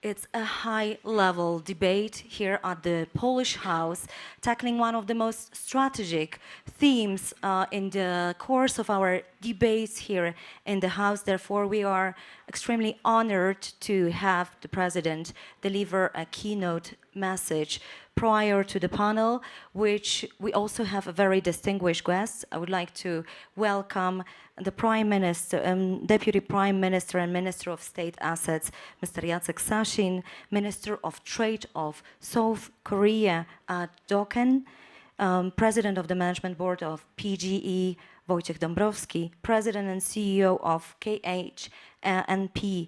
It's a high-level debate here at the Polish House, tackling one of the most strategic themes in the course of our debates here in the House. Therefore, we are extremely honored to have the President deliver a keynote message prior to the panel, which we also have a very distinguished guest. I would like to welcome the Prime Minister, Deputy Prime Minister and Minister of State Assets, Mr. Jacek Sasin, Minister of Trade of South Korea, Dokkan, President of the Management Board of PGE, Wojciech Dąbrowski, President and CEO of KHNP,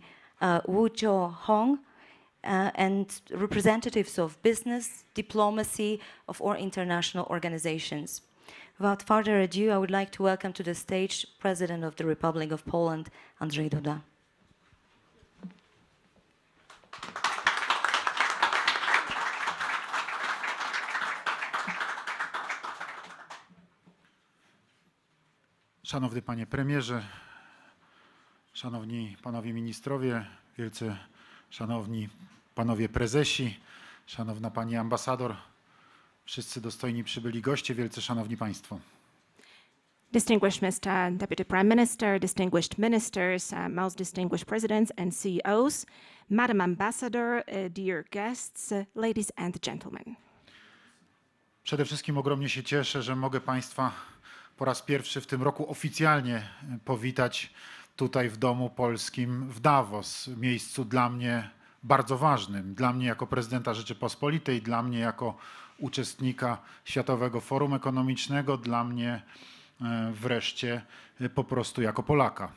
Woo Jo-hong, and representatives of business, diplomacy, of all international organizations. Without further ado, I would like to welcome to the stage President of the Republic of Poland, Andrzej Duda. Szanowny Panie Premierze, Szanowni Panowie Ministrowie, wielce Szanowni Panowie Prezesi, Szanowna Pani Ambasador, wszyscy dostojni przybyli goście, wielce Szanowni Państwo. Distinguished Mr. Deputy Prime Minister, distinguished ministers, most distinguished presidents and CEOs, Madam Ambassador, dear guests, ladies and gentlemen. Przede wszystkim ogromnie się cieszę, że mogę Państwa po raz pierwszy w tym roku oficjalnie powitać tutaj w Domu Polskim w Davos, miejscu dla mnie bardzo ważnym, dla mnie jako prezydenta Rzeczypospolitej, dla mnie jako uczestnika Światowego Forum Ekonomicznego, dla mnie wreszcie po prostu jako Polaka.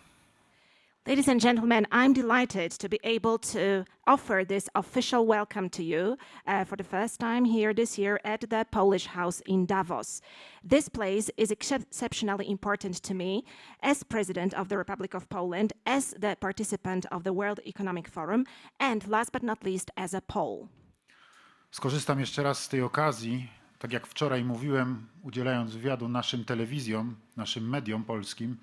Ladies and gentlemen, I'm delighted to be able to offer this official welcome to you for the first time here this year at the Polish House in Davos. This place is exceptionally important to me as President of the Republic of Poland, as the participant of the World Economic Forum, and last but not least, as a Pole. Skorzystam jeszcze raz z tej okazji, tak jak wczoraj mówiłem, udzielając wywiadu naszym telewizjom, naszym mediom polskim.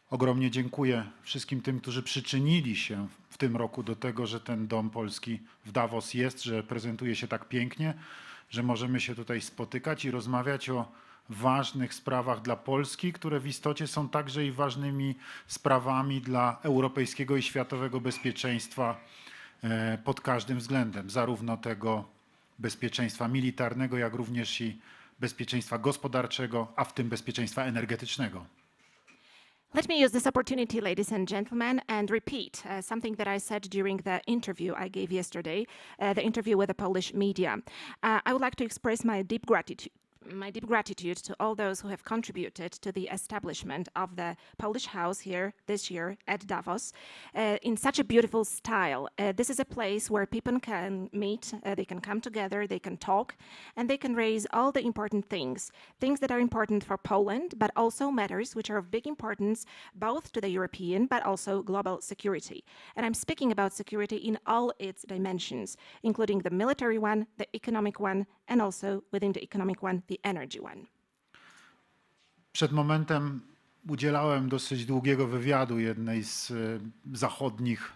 Ogromnie dziękuję wszystkim tym, którzy przyczynili się w tym roku do tego, że ten Dom Polski w Davos jest, że prezentuje się tak pięknie, że możemy się tutaj spotykać i rozmawiać o ważnych sprawach dla Polski, które w istocie są także i ważnymi sprawami dla europejskiego i światowego bezpieczeństwa pod każdym względem, zarówno tego bezpieczeństwa militarnego, jak również i bezpieczeństwa gospodarczego, a w tym bezpieczeństwa energetycznego. Let me use this opportunity, ladies and gentlemen, and repeat something that I said during the interview I gave yesterday, the interview with the Polish media. I would like to express my deep gratitude to all those who have contributed to the establishment of the Polish House here this year at Davos in such a beautiful style. This is a place where people can meet, they can come together, they can talk, and they can raise all the important things that are important for Poland, but also matters which are of big importance both to the European but also global security. And I'm speaking about security in all its dimensions, including the military one, the economic one, and also within the economic one, the energy one. Przed momentem udzielałem dosyć długiego wywiadu jednej z zachodnich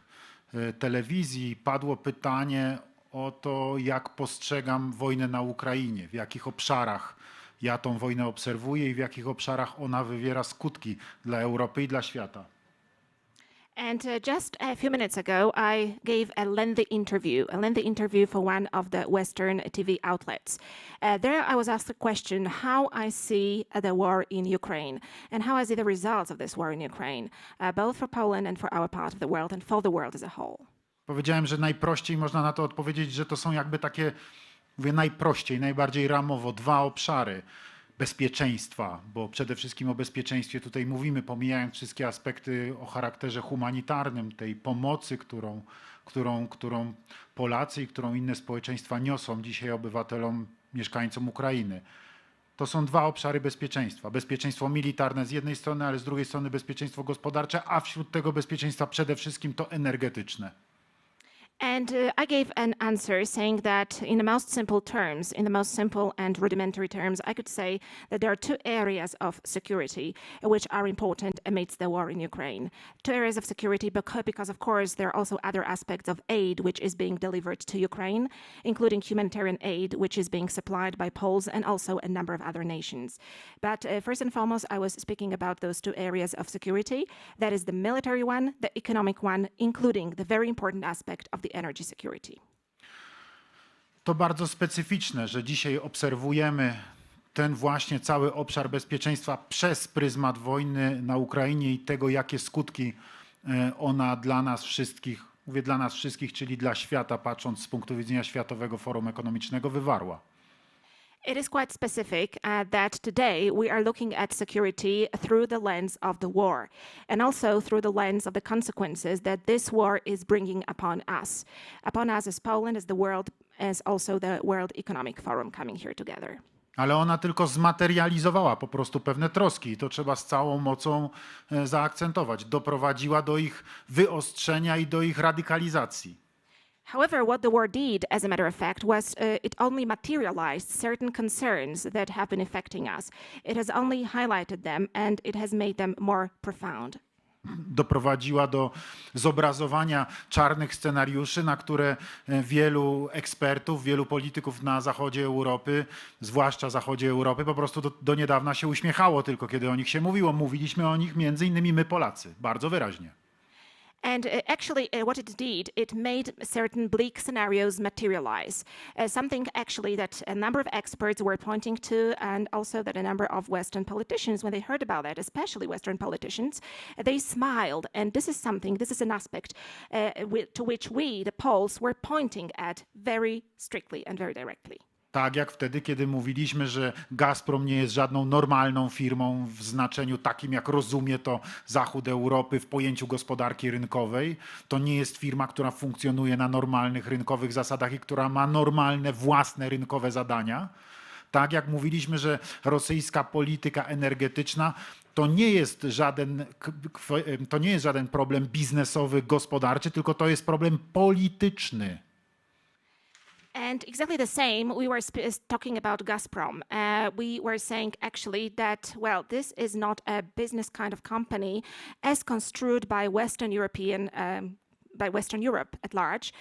telewizji. Padło pytanie o to, jak postrzegam wojnę na Ukrainie, w jakich obszarach ja tą wojnę obserwuję i w jakich obszarach ona wywiera skutki dla Europy i dla świata. And just a few minutes ago, I gave a lengthy interview for one of the Western TV outlets. There I was asked a question, how I see the war in Ukraine and how I see the results of this war in Ukraine, both for Poland and for our part of the world and for the world as a whole. Powiedziałem, że najprościej można na to odpowiedzieć, że to są jakby takie, mówię najprościej, najbardziej ramowo, dwa obszary. Bezpieczeństwa, bo przede wszystkim o bezpieczeństwie tutaj mówimy, pomijając wszystkie aspekty o charakterze humanitarnym, tej pomocy, którą Polacy i którą inne społeczeństwa niosą dzisiaj obywatelom, mieszkańcom Ukrainy. To są dwa obszary bezpieczeństwa. Bezpieczeństwo militarne z jednej strony, ale z drugiej strony bezpieczeństwo gospodarcze, a wśród tego bezpieczeństwa przede wszystkim to energetyczne. And I gave an answer saying that in the most simple terms, in the most simple and rudimentary terms, I could say that there are two areas of security which are important amidst the war in Ukraine. Two areas of security because of course, there are also other aspects of aid which is being delivered to Ukraine, including humanitarian aid, which is being supplied by Poles and also a number of other nations. But first and foremost, I was speaking about those two areas of security. That is the military one, the economic one, including the very important aspect of the energy security. To bardzo specyficzne, że dzisiaj obserwujemy ten właśnie cały obszar bezpieczeństwa przez pryzmat wojny na Ukrainie i tego, jakie skutki ona dla nas wszystkich, mówię dla nas wszystkich, czyli dla świata, patrząc z punktu widzenia Światowego Forum Ekonomicznego, wywarła. It is quite specific that today we are looking at security through the lens of the war and also through the lens of the consequences that this war is bringing upon us as Poland, as the world, as also the World Economic Forum coming here together. Ale ona tylko zmaterializowała po prostu pewne troski i to trzeba z całą mocą zaakcentować. Doprowadziła do ich wyostrzenia i do ich radykalizacji. However, what the war did, as a matter of fact, was it only materialized certain concerns that have been affecting us. It has only highlighted them and it has made them more profound. Doprowadziła do zobrazowania czarnych scenariuszy, na które wielu ekspertów, wielu polityków na zachodzie Europy, zwłaszcza zachodzie Europy, po prostu do niedawna się uśmiechało tylko, kiedy o nich się mówiło. Mówiliśmy o nich między innymi my Polacy, bardzo wyraźnie. And actually, what it did, it made certain bleak scenarios materialize. Something actually that a number of experts were pointing to, and also that a number of Western politicians, when they heard about that, especially Western politicians, they smiled. And this is an aspect to which we, the Poles, were pointing at very strictly and very directly. Tak jak wtedy, kiedy mówiliśmy, że Gazprom nie jest żadną normalną firmą w znaczeniu takim, jak rozumie to Zachód Europy w pojęciu gospodarki rynkowej. To nie jest firma, która funkcjonuje na normalnych rynkowych zasadach i która ma normalne własne rynkowe zadania. Tak jak mówiliśmy, że rosyjska polityka energetyczna to nie jest żaden problem biznesowy, gospodarczy, tylko to jest problem polityczny. And exactly the same, we were talking about Gazprom. We were saying actually that, well, this is not a business kind of company as construed by Western Europe at large.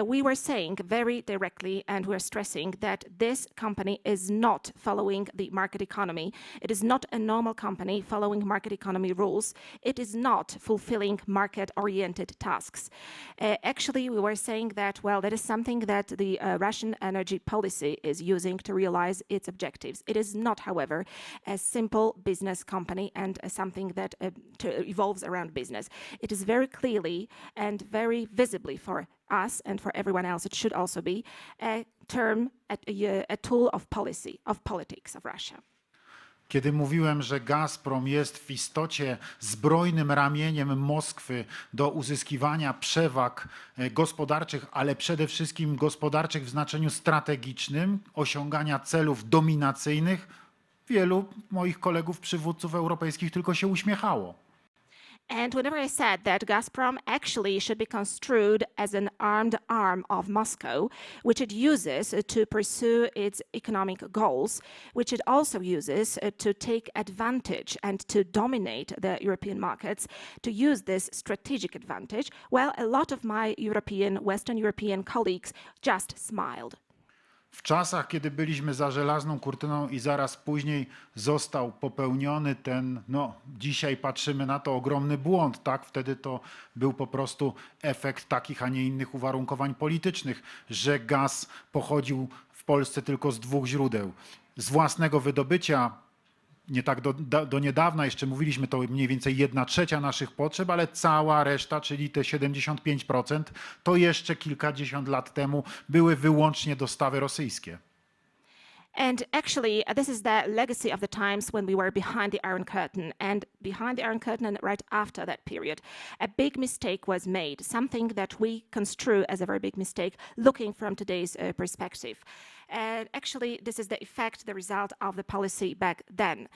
We were saying very directly, and we're stressing that this company is not following the market economy. It is not a normal company following market economy rules. It is not fulfilling market-oriented tasks. Actually, we were saying that, well, that is something that the Russian energy policy is using to realize its objectives. It is not, however, a simple business company and something that evolves around business. It is very clearly and very visibly for us and for everyone else, it should also be a tool of policy, of politics of Russia. Kiedy mówiłem, że Gazprom jest w istocie zbrojnym ramieniem Moskwy do uzyskiwania przewag gospodarczych, ale przede wszystkim gospodarczych w znaczeniu strategicznym, osiągania celów dominacyjnych, wielu moich kolegów przywódców europejskich tylko się uśmiechało. And whenever I said that Gazprom actually should be construed as an armed arm of Moscow, which it uses to pursue its economic goals, which it also uses to take advantage and to dominate the European markets, to use this strategic advantage, well, a lot of my Western European colleagues just smiled. W czasach, kiedy byliśmy za żelazną kurtyną i zaraz później został popełniony ten, dzisiaj patrzymy na to, ogromny błąd, tak? Wtedy to był po prostu efekt takich, a nie innych uwarunkowań politycznych, że gaz pochodził w Polsce tylko z dwóch źródeł. Z własnego wydobycia, nie tak do niedawna jeszcze mówiliśmy, to mniej więcej 1/3 naszych potrzeb, ale cała reszta, czyli te 75%, to jeszcze kilkadziesiąt lat temu były wyłącznie dostawy rosyjskie. And actually, this is the legacy of the times when we were behind the Iron Curtain. And behind the Iron Curtain and right after that period, a big mistake was made, something that we construe as a very big mistake, looking from today's perspective. And actually, this is the effect, the result of the policy back then.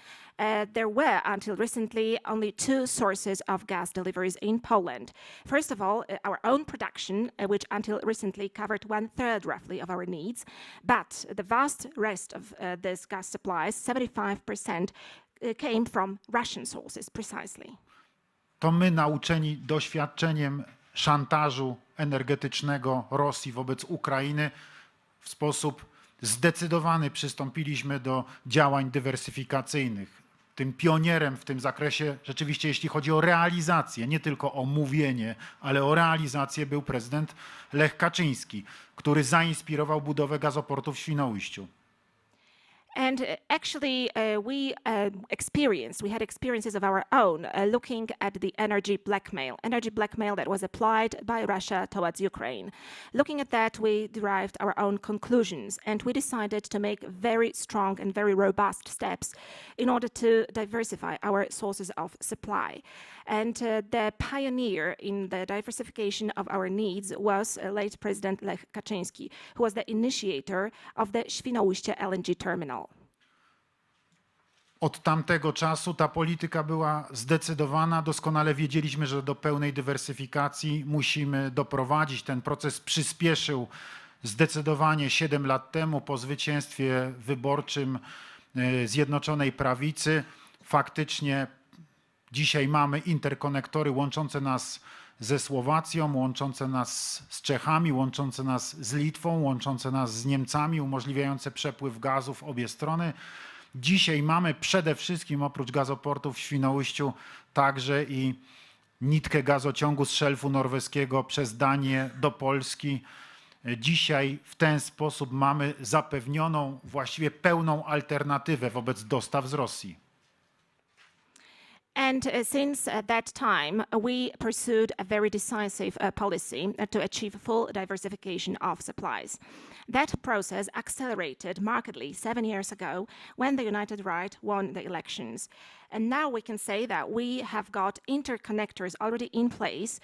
There were, until recently, only two sources of gas deliveries in Poland. First of all, our own production, which until recently covered 1/3 roughly of our needs, but the vast rest of this gas supplies, 75%, came from Russian sources precisely. To my, nauczeni doświadczeniem szantażu energetycznego Rosji wobec Ukrainy, w sposób zdecydowany przystąpiliśmy do działań dywersyfikacyjnych. Tym pionierem w tym zakresie, rzeczywiście jeśli chodzi o realizację, nie tylko o mówienie, ale o realizację, był prezydent Lech Kaczyński, który zainspirował budowę gazoportu w Świnoujściu. And actually, we had experiences of our own looking at the energy blackmail that was applied by Russia towards Ukraine. Looking at that, we derived our own conclusions, and we decided to make very strong and very robust steps in order to diversify our sources of supply. And the pioneer in the diversification of our needs was late President Lech Kaczyński, who was the initiator of the Świnoujście LNG terminal. Od tamtego czasu ta polityka była zdecydowana. Doskonale wiedzieliśmy, że do pełnej dywersyfikacji musimy doprowadzić. Ten proces przyspieszył zdecydowanie 7 lat temu po zwycięstwie wyborczym Zjednoczonej Prawicy. Faktycznie dzisiaj mamy interkonektory łączące nas ze Słowacją, łączące nas z Czechami, łączące nas z Litwą, łączące nas z Niemcami, umożliwiające przepływ gazu w obie strony. Dzisiaj mamy przede wszystkim oprócz gazoportu w Świnoujściu także i nitkę gazociągu z szelfu norweskiego przez Danię do Polski. Dzisiaj w ten sposób mamy zapewnioną właściwie pełną alternatywę wobec dostaw z Rosji. And since that time, we pursued a very decisive policy to achieve full diversification of supplies. That process accelerated markedly 7 years ago when the United Right won the elections. And now we can say that we have got interconnectors already in place,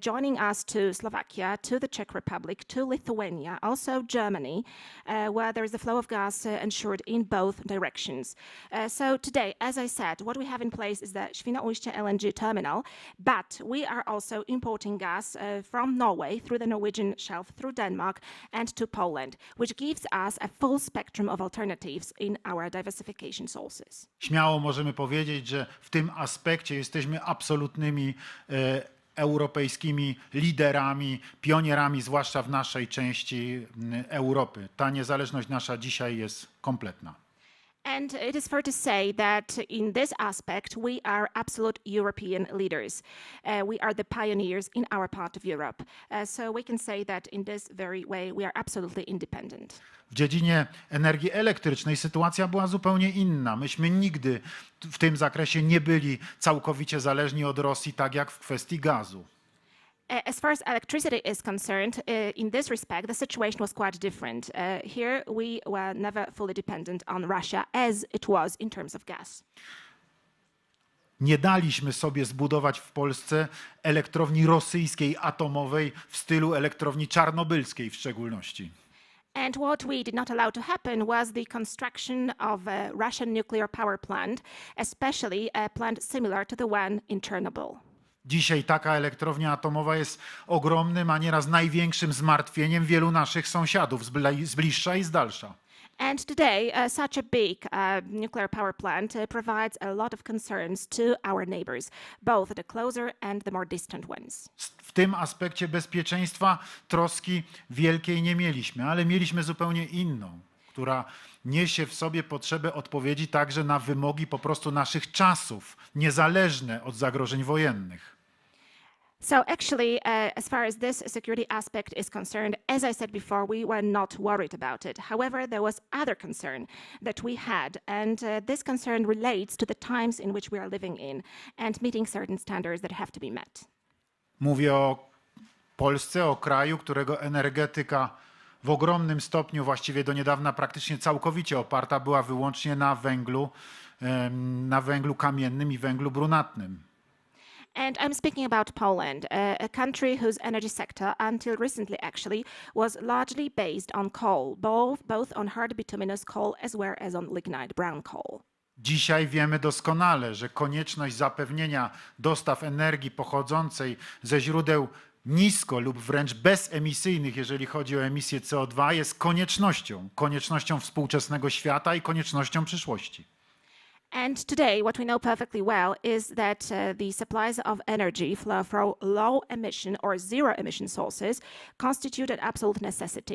joining us to Slovakia, to the Czech Republic, to Lithuania, also Germany, where there is the flow of gas ensured in both directions. So today, as I said, what we have in place is the Świnoujście LNG terminal, but we are also importing gas from Norway through the Norwegian shelf, through Denmark and to Poland, which gives us a full spectrum of alternatives in our diversification sources. Śmiało możemy powiedzieć, że w tym aspekcie jesteśmy absolutnymi europejskimi liderami, pionierami, zwłaszcza w naszej części Europy. Ta niezależność nasza dzisiaj jest kompletna. And it is fair to say that in this aspect, we are absolute European leaders. We are the pioneers in our part of Europe. So we can say that in this very way, we are absolutely independent. W dziedzinie energii elektrycznej sytuacja była zupełnie inna. Myśmy nigdy w tym zakresie nie byli całkowicie zależni od Rosji, tak jak w kwestii gazu. As far as electricity is concerned, in this respect, the situation was quite different. Here, we were never fully dependent on Russia as it was in terms of gas. Nie daliśmy sobie zbudować w Polsce elektrowni rosyjskiej atomowej w stylu elektrowni czarnobylskiej w szczególności. And what we did not allow to happen was the construction of a Russian nuclear power plant, especially a plant similar to the one in Chernobyl. Dzisiaj taka elektrownia atomowa jest ogromnym, a nieraz największym zmartwieniem wielu naszych sąsiadów z bliższa i z dalsza. And today, such a big nuclear power plant provides a lot of concerns to our neighbors, both the closer and the more distant ones. W tym aspekcie bezpieczeństwa troski wielkiej nie mieliśmy, ale mieliśmy zupełnie inną, która niesie w sobie potrzebę odpowiedzi także na wymogi po prostu naszych czasów, niezależne od zagrożeń wojennych. So actually, as far as this security aspect is concerned, as I said before, we were not worried about it. However, there was other concern that we had, and this concern relates to the times in which we are living in and meeting certain standards that have to be met. Mówię o Polsce, o kraju, którego energetyka w ogromnym stopniu, właściwie do niedawna praktycznie całkowicie oparta była wyłącznie na węglu kamiennym i węglu brunatnym. And I'm speaking about Poland, a country whose energy sector, until recently actually, was largely based on coal, both on hard bituminous coal as well as on lignite brown coal. Dzisiaj wiemy doskonale, że konieczność zapewnienia dostaw energii pochodzącej ze źródeł nisko lub wręcz bezemisyjnych, jeżeli chodzi o emisję CO2, jest koniecznością współczesnego świata i koniecznością przyszłości. And today, what we know perfectly well is that the supplies of energy flow from low emission or zero emission sources constitute an absolute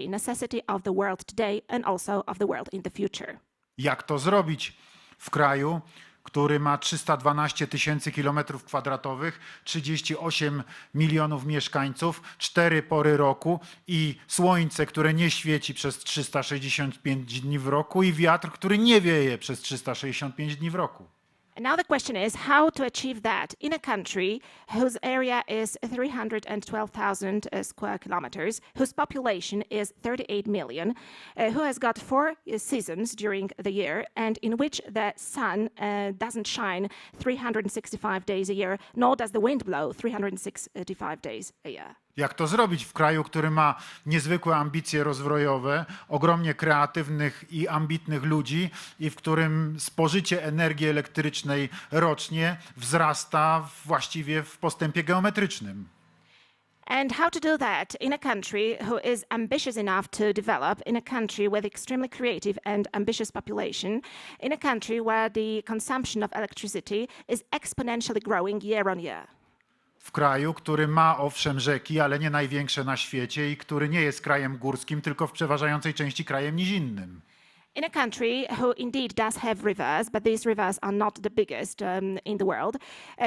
necessity of the world today and also of the world in the future. Jak to zrobić w kraju, który ma 312 tysięcy kilometrów kwadratowych, 38 milionów mieszkańców, 4 pory roku i słońce, które nie świeci przez 365 dni w roku i wiatr, który nie wieje przez 365 dni w roku? And now the question is how to achieve that in a country whose area is 312,000 square kilometers, whose population is 38 million, who has got 4 seasons during the year, and in which the sun doesn't shine 365 days a year, nor does the wind blow 365 days a year. Jak to zrobić w kraju, który ma niezwykłe ambicje rozwojowe, ogromnie kreatywnych i ambitnych ludzi i w którym spożycie energii elektrycznej rocznie wzrasta właściwie w postępie geometrycznym? And how to do that in a country who is ambitious enough to develop, in a country with extremely creative and ambitious population, in a country where the consumption of electricity is exponentially growing year on year. W kraju, który ma owszem rzeki, ale nie największe na świecie i który nie jest krajem górskim, tylko w przeważającej części krajem nizinnym. In a country who indeed does have rivers, but these rivers are not the biggest in the world,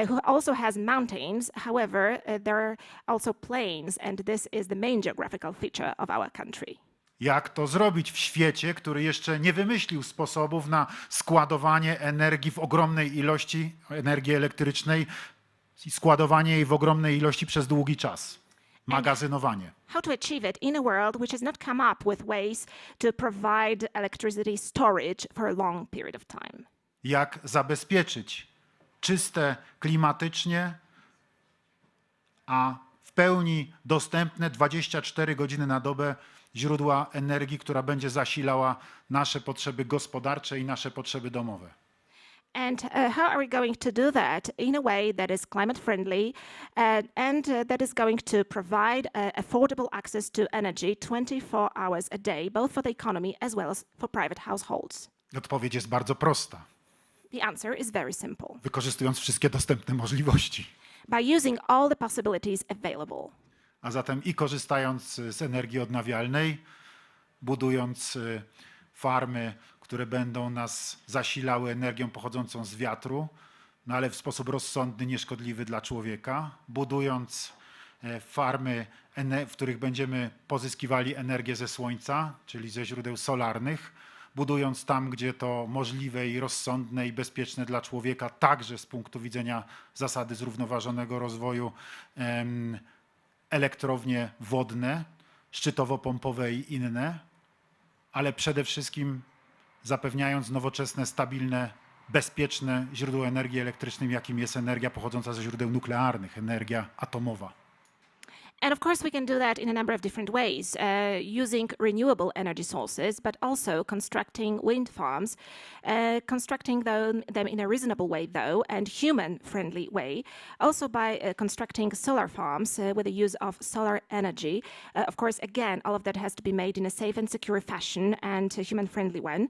who also has mountains, however, there are also plains, and this is the main geographical feature of our country. Jak to zrobić w świecie, który jeszcze nie wymyślił sposobów na składowanie energii w ogromnej ilości, energii elektrycznej, i składowanie jej w ogromnej ilości przez długi czas, magazynowanie. How to achieve it in a world which has not come up with ways to provide electricity storage for a long period of time. Jak zabezpieczyć czyste klimatycznie, a w pełni dostępne 24 godziny na dobę źródła energii, która będzie zasilała nasze potrzeby gospodarcze i nasze potrzeby domowe. And how are we going to do that in a way that is climate friendly and that is going to provide affordable access to energy 24 hours a day, both for the economy as well as for private households? Odpowiedź jest bardzo prosta. The answer is very simple. Wykorzystując wszystkie dostępne możliwości. By using all the possibilities available. A zatem i korzystając z energii odnawialnej, budując farmy, które będą nas zasilały energią pochodzącą z wiatru, no ale w sposób rozsądny, nieszkodliwy dla człowieka, budując farmy, w których będziemy pozyskiwali energię ze słońca, czyli ze źródeł solarnych, budując tam, gdzie to możliwe i rozsądne i bezpieczne dla człowieka, także z punktu widzenia zasady zrównoważonego rozwoju, elektrownie wodne, szczytowo-pompowe i inne, ale przede wszystkim zapewniając nowoczesne, stabilne, bezpieczne źródło energii elektrycznej, jakim jest energia pochodząca ze źródeł nuklearnych, energia atomowa. And of course, we can do that in a number of different ways, using renewable energy sources, but also constructing wind farms, constructing them in a reasonable way, though, and human-friendly way. Also by constructing solar farms with the use of solar energy. Of course, again, all of that has to be made in a safe and secure fashion and a human-friendly one.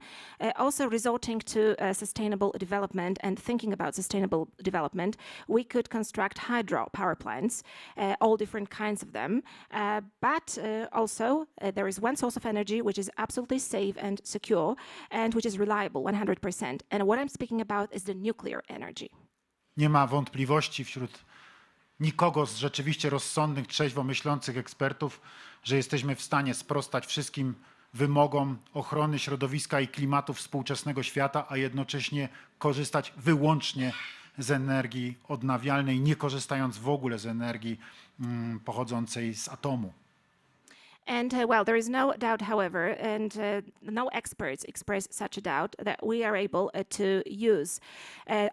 Also resorting to sustainable development and thinking about sustainable development, we could construct hydro power plants, all different kinds of them, but also there is one source of energy which is absolutely safe and secure and which is reliable 100%. And what I'm speaking about is the nuclear energy. Nie ma wątpliwości wśród nikogo z rzeczywiście rozsądnych, trzeźwo myślących ekspertów, że jesteśmy w stanie sprostać wszystkim wymogom ochrony środowiska i klimatu współczesnego świata, a jednocześnie korzystać wyłącznie z energii odnawialnej, nie korzystając w ogóle z energii pochodzącej z atomu. And well, there is no doubt, however, and no experts express such a doubt that we are able to use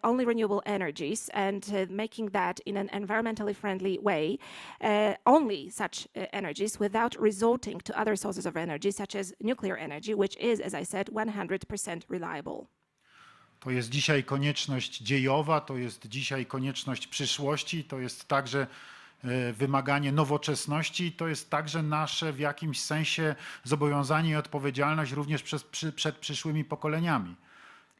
only renewable energies and making that in an environmentally friendly way, only such energies without resorting to other sources of energy, such as nuclear energy, which is, as I said, 100% reliable. To jest dzisiaj konieczność dziejowa, to jest dzisiaj konieczność przyszłości, to jest także wymaganie nowoczesności, to jest także nasze w jakimś sensie zobowiązanie i odpowiedzialność również przed przyszłymi pokoleniami,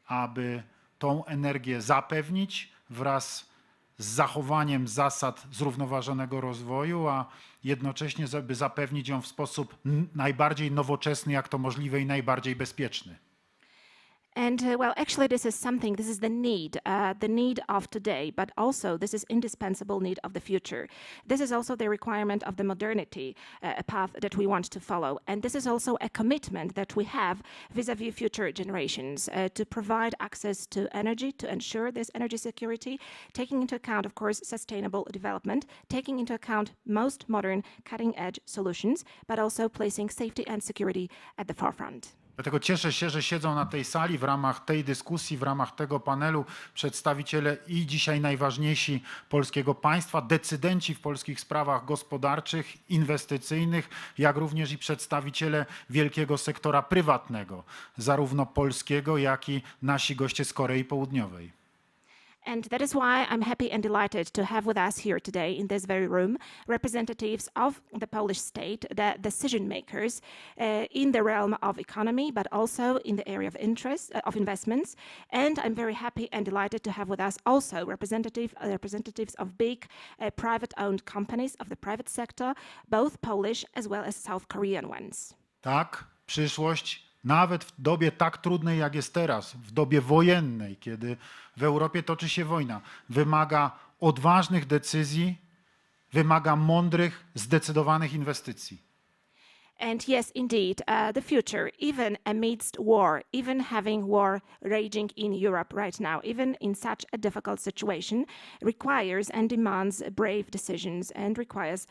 aby tą energię zapewnić wraz z zachowaniem zasad zrównoważonego rozwoju, a jednocześnie by zapewnić ją w sposób najbardziej nowoczesny, jak to możliwe i najbardziej bezpieczny. And well, actually, this is the need of today, but also this is indispensable need of the future. This is also the requirement of the modernity path that we want to follow. And this is also a commitment that we have vis-a-vis future generations to provide access to energy, to ensure this energy security, taking into account, of course, sustainable development, taking into account most modern cutting-edge solutions, but also placing safety and security at the forefront. Dlatego cieszę się, że siedzą na tej sali w ramach tej dyskusji, w ramach tego panelu przedstawiciele i dzisiaj najważniejsi polskiego państwa, decydenci w polskich sprawach gospodarczych, inwestycyjnych, jak również i przedstawiciele wielkiego sektora prywatnego, zarówno polskiego, jak i nasi goście z Korei Południowej. And that is why I'm happy and delighted to have with us here today in this very room representatives of the Polish state, the decision makers in the realm of economy, but also in the area of interest of investments. And I'm very happy and delighted to have with us also representatives of big private-owned companies of the private sector, both Polish as well as South Korean ones. Tak, przyszłość. Nawet w dobie tak trudnej, jak jest teraz, w dobie wojennej, kiedy w Europie toczy się wojna, wymaga odważnych decyzji, wymaga mądrych, zdecydowanych inwestycji. And yes, indeed, the future, even amidst war, even having war raging in Europe right now, even in such a difficult situation, requires and demands brave decisions and requires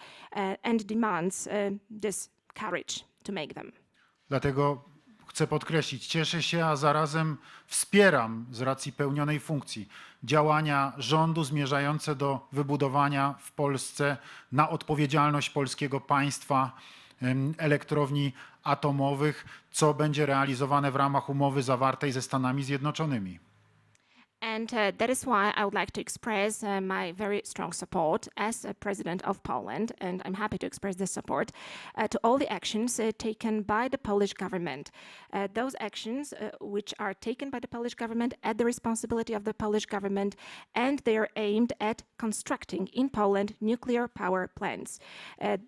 and demands this courage to make them. Dlatego chcę podkreślić, cieszę się, a zarazem wspieram z racji pełnionej funkcji działania rządu zmierzające do wybudowania w Polsce na odpowiedzialność polskiego państwa elektrowni atomowych, co będzie realizowane w ramach umowy zawartej ze Stanami Zjednoczonymi. And that is why I would like to express my very strong support as a president of Poland, and I'm happy to express this support to all the actions taken by the Polish government. Those actions which are taken by the Polish government at the responsibility of the Polish government, and they are aimed at constructing in Poland nuclear power plants.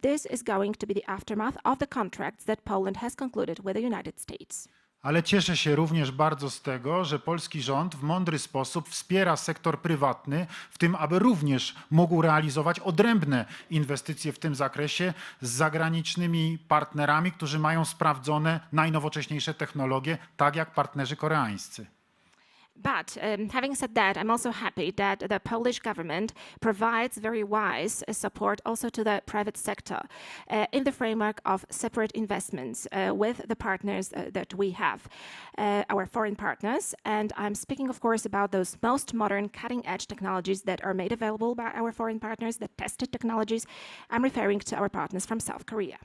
This is going to be the aftermath of the contracts that Poland has concluded with the United States. Ale cieszę się również bardzo z tego, że polski rząd w mądry sposób wspiera sektor prywatny w tym, aby również mógł realizować odrębne inwestycje w tym zakresie z zagranicznymi partnerami, którzy mają sprawdzone najnowocześniejsze technologie, tak jak partnerzy koreańscy. But having said that, I'm also happy that the Polish government provides very wise support also to the private sector in the framework of separate investments with the partners that we have, our foreign partners. And I'm speaking, of course, about those most modern cutting-edge technologies that are made available by our foreign partners, the tested technologies. I'm referring to our partners from South Korea.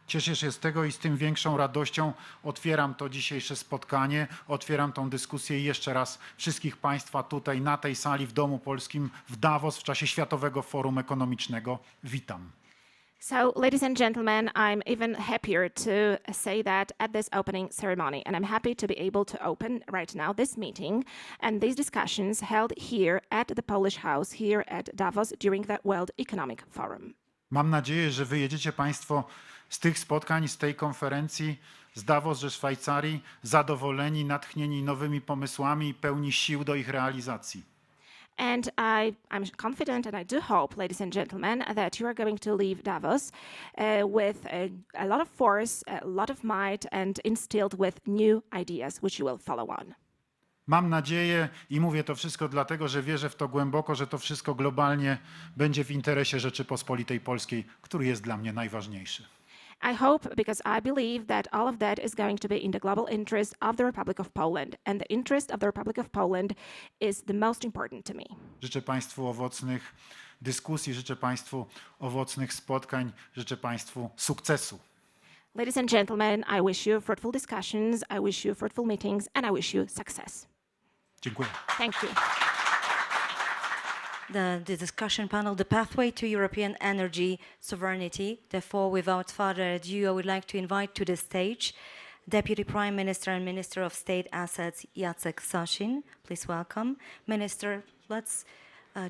Cieszę się z tego i z tym większą radością otwieram to dzisiejsze spotkanie, otwieram tą dyskusję i jeszcze raz wszystkich Państwa tutaj na tej sali w Domu Polskim w Davos w czasie Światowego Forum Ekonomicznego witam. So, ladies and gentlemen, I'm even happier to say that at this opening ceremony, and I'm happy to be able to open right now this meeting and these discussions held here at the Polish House, here at Davos during the World Economic Forum. Mam nadzieję, że wyjedziecie Państwo z tych spotkań, z tej konferencji, z Davos, ze Szwajcarii, zadowoleni, natchnieni nowymi pomysłami i pełni sił do ich realizacji. And I'm confident and I do hope, ladies and gentlemen, that you are going to leave Davos with a lot of force, a lot of might, and instilled with new ideas which you will follow on. Mam nadzieję i mówię to wszystko dlatego, że wierzę w to głęboko, że to wszystko globalnie będzie w interesie Rzeczypospolitej Polskiej, który jest dla mnie najważniejszy. I hope, because I believe that all of that is going to be in the global interest of the Republic of Poland, and the interest of the Republic of Poland is the most important to me. Życzę Państwu owocnych dyskusji, życzę Państwu owocnych spotkań, życzę Państwu sukcesu. Ladies and gentlemen, I wish you fruitful discussions, I wish you fruitful meetings, and I wish you success. Dziękuję. Thank you. The discussion panel, the pathway to European energy sovereignty. Therefore, without further ado, I would like to invite to the stage Deputy Prime Minister and Minister of State Assets, Jacek Sasin. Please welcome. Minister, let's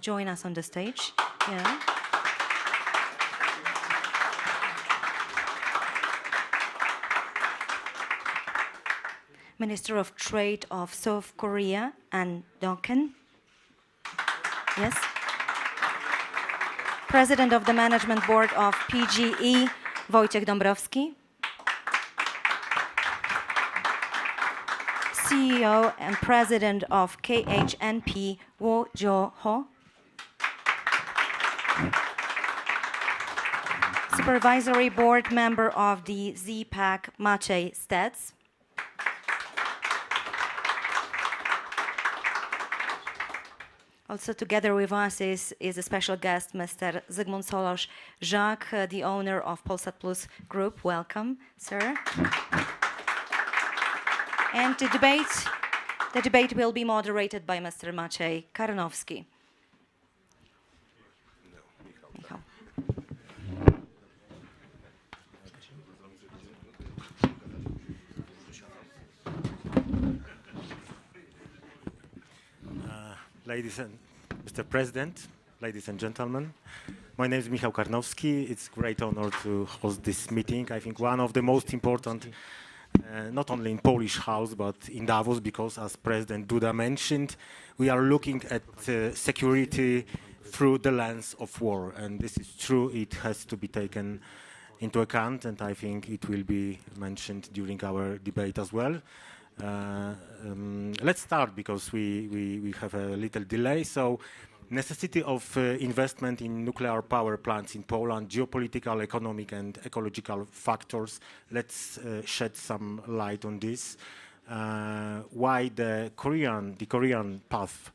join us on the stage. Yeah. Minister of Trade of South Korea, An Dong-ken. Yes. President of the Management Board of PGE, Wojciech Dąbrowski. CEO and President of KHNP, Wo Jo-ho. Supervisory Board Member of the ZPAC, Maciej Stec. Also together with us is a special guest, Mr. Zygmunt Solos-Jacques, the owner of Polsat Plus Group. Welcome, sir. And the debate will be moderated by Mr. Maciej Karnowski. Michał. Mr. President, ladies and gentlemen, my name is Michał Karnowski. It's a great honor to host this meeting. I think one of the most important, not only in Polish House, but in Davos, because as President Duda mentioned, we are looking at security through the lens of war. And this is true, it has to be taken into account, and I think it will be mentioned during our debate as well. Let's start because we have a little delay. So, necessity of investment in nuclear power plants in Poland, geopolitical, economic and ecological factors. Let's shed some light on this. Why the Korean path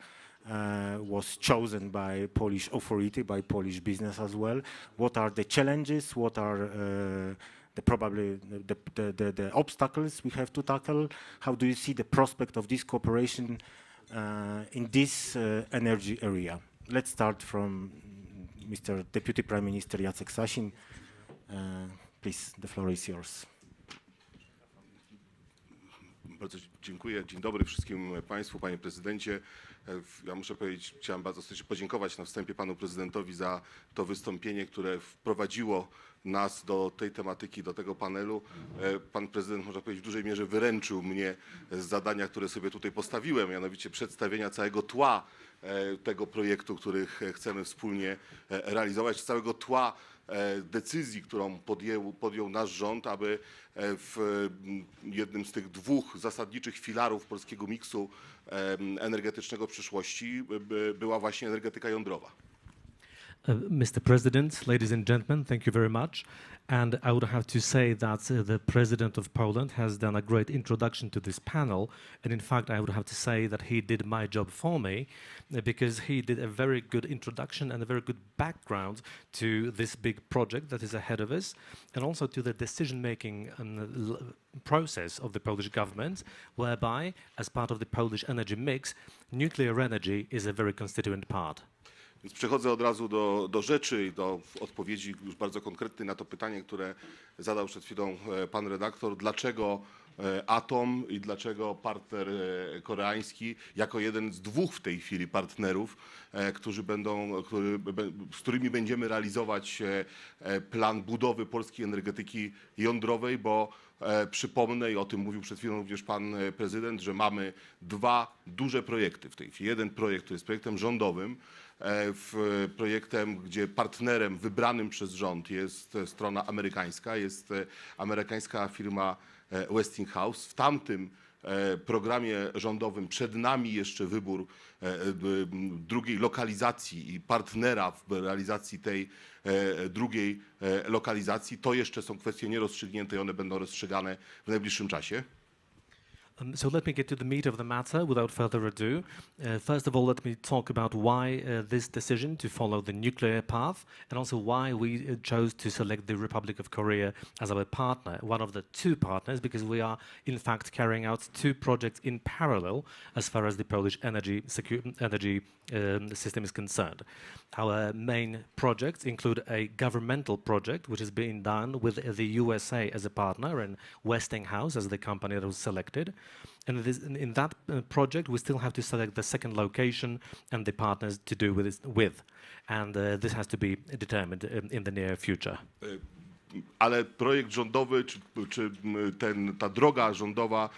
was chosen by Polish authority, by Polish business as well. What are the challenges? What are the obstacles we have to tackle? How do you see the prospect of this cooperation in this energy area? Let's start from Mr. Deputy Prime Minister Jacek Sasin. Please, the floor is yours. Bardzo dziękuję. Dzień dobry wszystkim Państwu, Panie Prezydencie. Ja muszę powiedzieć, chciałem bardzo serdecznie podziękować na wstępie Panu Prezydentowi za to wystąpienie, które wprowadziło nas do tej tematyki, do tego panelu. Pan Prezydent, można powiedzieć, w dużej mierze wyręczył mnie z zadania, które sobie tutaj postawiłem, mianowicie przedstawienia całego tła tego projektu, który chcemy wspólnie realizować, całego tła decyzji, którą podjął nasz rząd, aby w jednym z tych dwóch zasadniczych filarów polskiego miksu energetycznego przyszłości była właśnie energetyka jądrowa. Mr. President, ladies and gentlemen, thank you very much. And I would have to say that the President of Poland has done a great introduction to this panel. And in fact, I would have to say that he did my job for me because he did a very good introduction and a very good background to this big project that is ahead of us, and also to the decision-making process of the Polish government, whereby, as part of the Polish energy mix, nuclear energy is a very constituent part. Więc przechodzę od razu do rzeczy i do odpowiedzi już bardzo konkretnej na to pytanie, które zadał przed chwilą pan redaktor. Dlaczego atom i dlaczego partner koreański jako jeden z dwóch w tej chwili partnerów, z którymi będziemy realizować plan budowy polskiej energetyki jądrowej, bo przypomnę, i o tym mówił przed chwilą również pan prezydent, że mamy dwa duże projekty w tej chwili. Jeden projekt, który jest projektem rządowym, projektem, gdzie partnerem wybranym przez rząd jest strona amerykańska, jest amerykańska firma Westinghouse. W tamtym programie rządowym. Przed nami jeszcze wybór drugiej lokalizacji i partnera w realizacji tej drugiej lokalizacji. To jeszcze są kwestie nierozstrzygnięte i one będą rozstrzygane w najbliższym czasie. So let me get to the meat of the matter without further ado. First of all, let me talk about why this decision to follow the nuclear path, and also why we chose to select the Republic of Korea as our partner, one of the two partners, because we are in fact carrying out two projects in parallel as far as the Polish energy system is concerned. Our main projects include a governmental project, which is being done with the USA as a partner and Westinghouse as the company that was selected. And in that project, we still have to select the second location and the partners to do with. And this has to be determined in the near future. Ale projekt rządowy, czy ta droga rządowa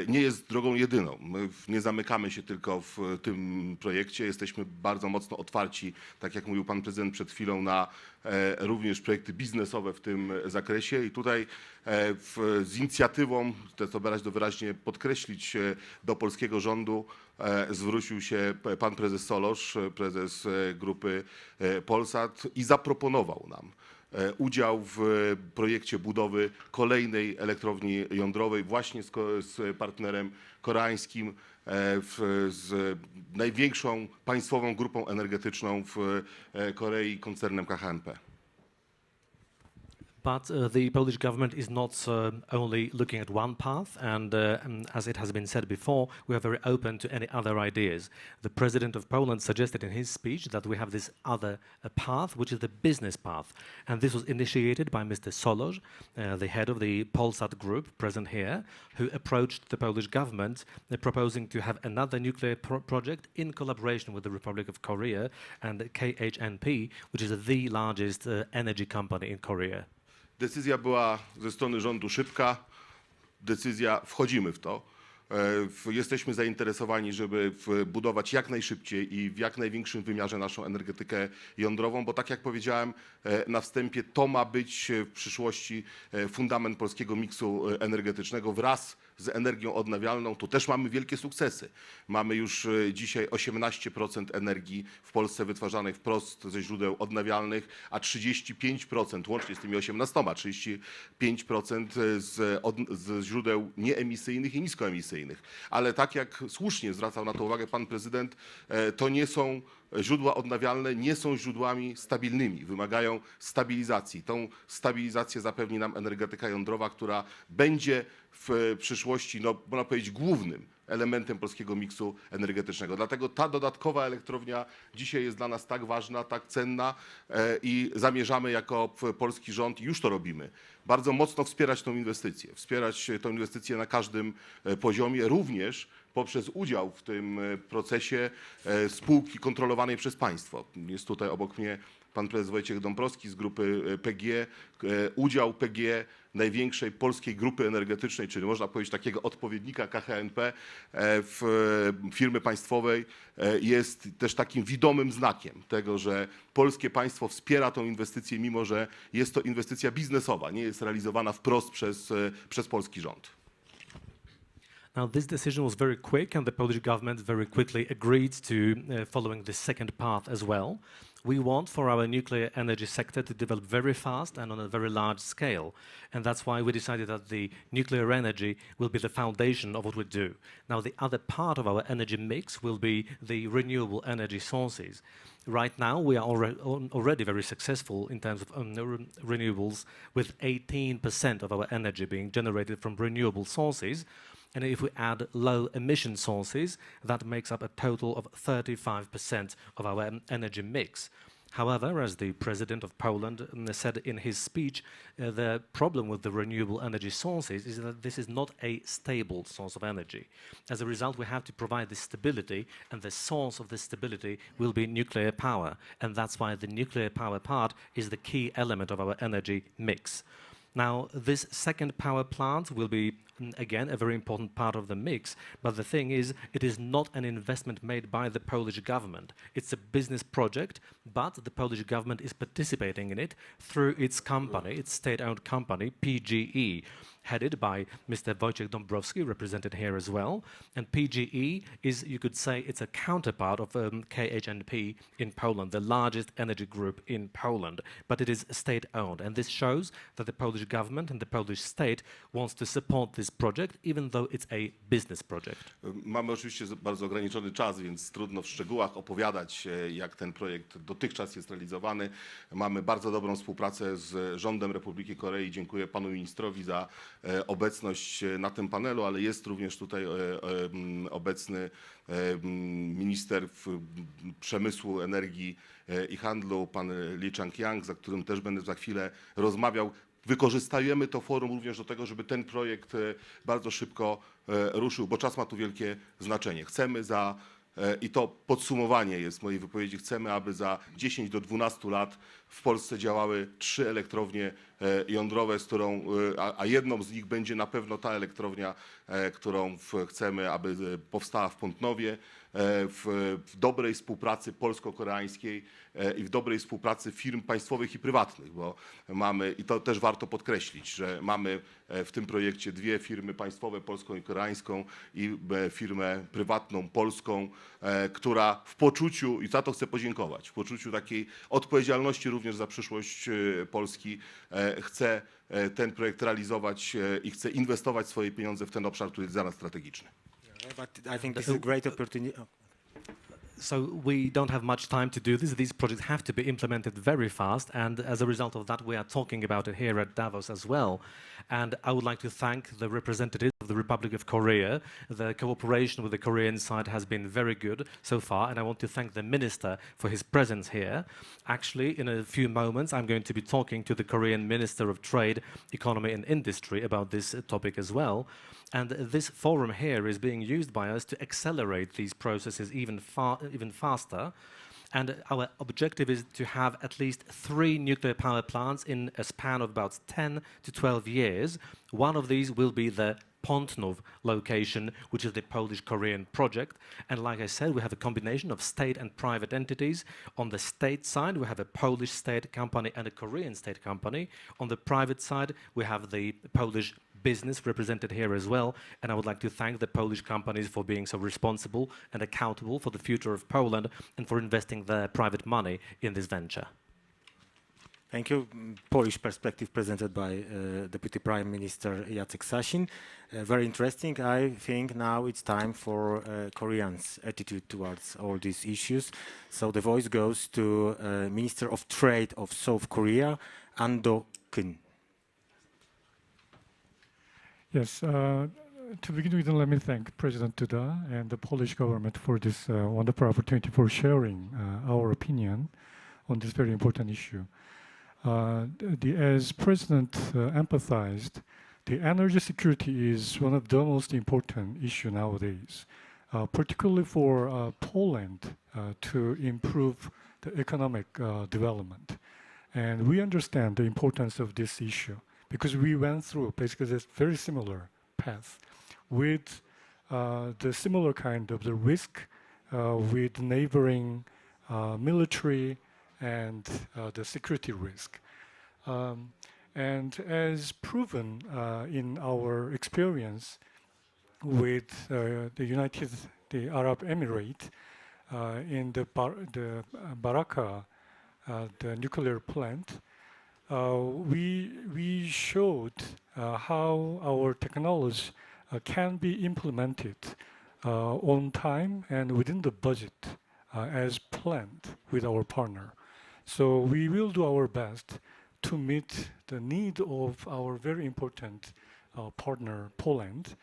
nie jest drogą jedyną. My nie zamykamy się tylko w tym projekcie. Jesteśmy bardzo mocno otwarci, tak jak mówił pan prezydent przed chwilą, na również projekty biznesowe w tym zakresie. I tutaj z inicjatywą, chcę to wyraźnie podkreślić, do polskiego rządu zwrócił się pan prezes Solosz, prezes grupy Polsat, i zaproponował nam udział w projekcie budowy kolejnej elektrowni jądrowej właśnie z partnerem koreańskim, z największą państwową grupą energetyczną w Korei, koncernem KHNP. But the Polish government is not only looking at one path, and as it has been said before, we are very open to any other ideas. The President of Poland suggested in his speech that we have this other path, which is the business path. And this was initiated by Mr. Solosz, the head of the Polsat group, present here, who approached the Polish government proposing to have another nuclear project in collaboration with the Republic of Korea and KHNP, which is the largest energy company in Korea. Decyzja była ze strony rządu szybka. Decyzja, wchodzimy w to. Jesteśmy zainteresowani, żeby budować jak najszybciej i w jak największym wymiarze naszą energetykę jądrową, bo tak jak powiedziałem na wstępie, to ma być w przyszłości fundament polskiego miksu energetycznego wraz z energią odnawialną. Tu też mamy wielkie sukcesy. Mamy już dzisiaj 18% energii w Polsce wytwarzanej wprost ze źródeł odnawialnych, a 35%, łącznie z tymi 18%, 35% z źródeł nieemisyjnych i niskoemisyjnych. Ale tak jak słusznie zwracał na to uwagę pan prezydent, to nie są źródła odnawialne, nie są źródłami stabilnymi, wymagają stabilizacji. Tą stabilizację zapewni nam energetyka jądrowa, która będzie w przyszłości, no, można powiedzieć, głównym elementem polskiego miksu energetycznego. Dlatego ta dodatkowa elektrownia dzisiaj jest dla nas tak ważna, tak cenna i zamierzamy jako polski rząd, i już to robimy, bardzo mocno wspierać tą inwestycję na każdym poziomie, również poprzez udział w tym procesie spółki kontrolowanej przez państwo. Jest tutaj obok mnie pan prezes Wojciech Dąbrowski z grupy PGE. Udział PGE, największej polskiej grupy energetycznej, czyli można powiedzieć takiego odpowiednika KHNP w firmy państwowej, jest też takim widomym znakiem tego, że polskie państwo wspiera tą inwestycję, mimo że jest to inwestycja biznesowa, nie jest realizowana wprost przez polski rząd. Now, this decision was very quick, and the Polish government very quickly agreed to following the second path as well. We want for our nuclear energy sector to develop very fast and on a very large scale. And that's why we decided that the nuclear energy will be the foundation of what we do. Now, the other part of our energy mix will be the renewable energy sources. Right now, we are already very successful in terms of renewables, with 18% of our energy being generated from renewable sources. And if we add low emission sources, that makes up a total of 35% of our energy mix. However, as the President of Poland said in his speech, the problem with the renewable energy sources is that this is not a stable source of energy. As a result, we have to provide the stability, and the source of this stability will be nuclear power. And that's why the nuclear power part is the key element of our energy mix. Now, this second power plant will be, again, a very important part of the mix, but the thing is, it is not an investment made by the Polish government. It's a business project, but the Polish government is participating in it through its company, its state-owned company, PGE. headed by Mr. Wojciech Dąbrowski, represented here as well. And PGE is, you could say, it's a counterpart of KHNP in Poland, the largest energy group in Poland, but it is state-owned. And this shows that the Polish government and the Polish state wants to support this project, even though it's a business project. Mamy oczywiście bardzo ograniczony czas, więc trudno w szczegółach opowiadać, jak ten projekt dotychczas jest realizowany. Mamy bardzo dobrą współpracę z rządem Republiki Korei. Dziękuję panu ministrowi za obecność na tym panelu, ale jest również tutaj obecny minister przemysłu, energii i handlu, pan Lee Chang-yang, za którym też będę za chwilę rozmawiał. Wykorzystajemy to forum również do tego, żeby ten projekt bardzo szybko ruszył, bo czas ma tu wielkie znaczenie. Chcemy i to podsumowanie jest mojej wypowiedzi, chcemy, aby za 10 do 12 lat w Polsce działały 3 elektrownie jądrowe, a jedną z nich będzie na pewno ta elektrownia, którą chcemy, aby powstała w Pątnowie, w dobrej współpracy polsko-koreańskiej i w dobrej współpracy firm państwowych i prywatnych, bo mamy, i to też warto podkreślić, że mamy w tym projekcie 2 firmy państwowe, polską i koreańską, i firmę prywatną polską, która w poczuciu, i za to chcę podziękować, w poczuciu takiej odpowiedzialności również za przyszłość Polski chce ten projekt realizować i chce inwestować swoje pieniądze w ten obszar, który jest dla nas strategiczny. But I think this is a great opportunity. So we don't have much time to do this. These projects have to be implemented very fast, and as a result of that, we are talking about it here at Davos as well. And I would like to thank the representatives of the Republic of Korea. The cooperation with the Korean side has been very good so far, and I want to thank the minister for his presence here. Actually, in a few moments, I'm going to be talking to the Korean Minister of Trade, Economy and Industry about this topic as well. And this forum here is being used by us to accelerate these processes even faster. And our objective is to have at least 3 nuclear power plants in a span of about 10 to 12 years. One of these will be the Pątnów location, which is the Polish-Korean project. And like I said, we have a combination of state and private entities. On the state side, we have a Polish state company and a Korean state company. On the private side, we have the Polish business represented here as well, and I would like to thank the Polish companies for being so responsible and accountable for the future of Poland and for investing their private money in this venture. Thank you. Polish perspective presented by Deputy Prime Minister Jacek Sasin. Very interesting. I think now it's time for Koreans' attitude towards all these issues. So the voice goes to Minister of Trade of South Korea, Ando Kim. Yes, to begin with, let me thank President Duda and the Polish government for this wonderful opportunity for sharing our opinion on this very important issue. As President emphasized, the energy security is one of the most important issues nowadays, particularly for Poland to improve the economic development. And we understand the importance of this issue, because we went through basically this very similar path with the similar kind of the risk with neighboring military and the security risk. And as proven in our experience with the Arab Emirate in the Baraka, the nuclear plant, we showed how our technology can be implemented on time and within the budget as planned with our partner. So we will do our best to meet the need of our very important partner, Poland,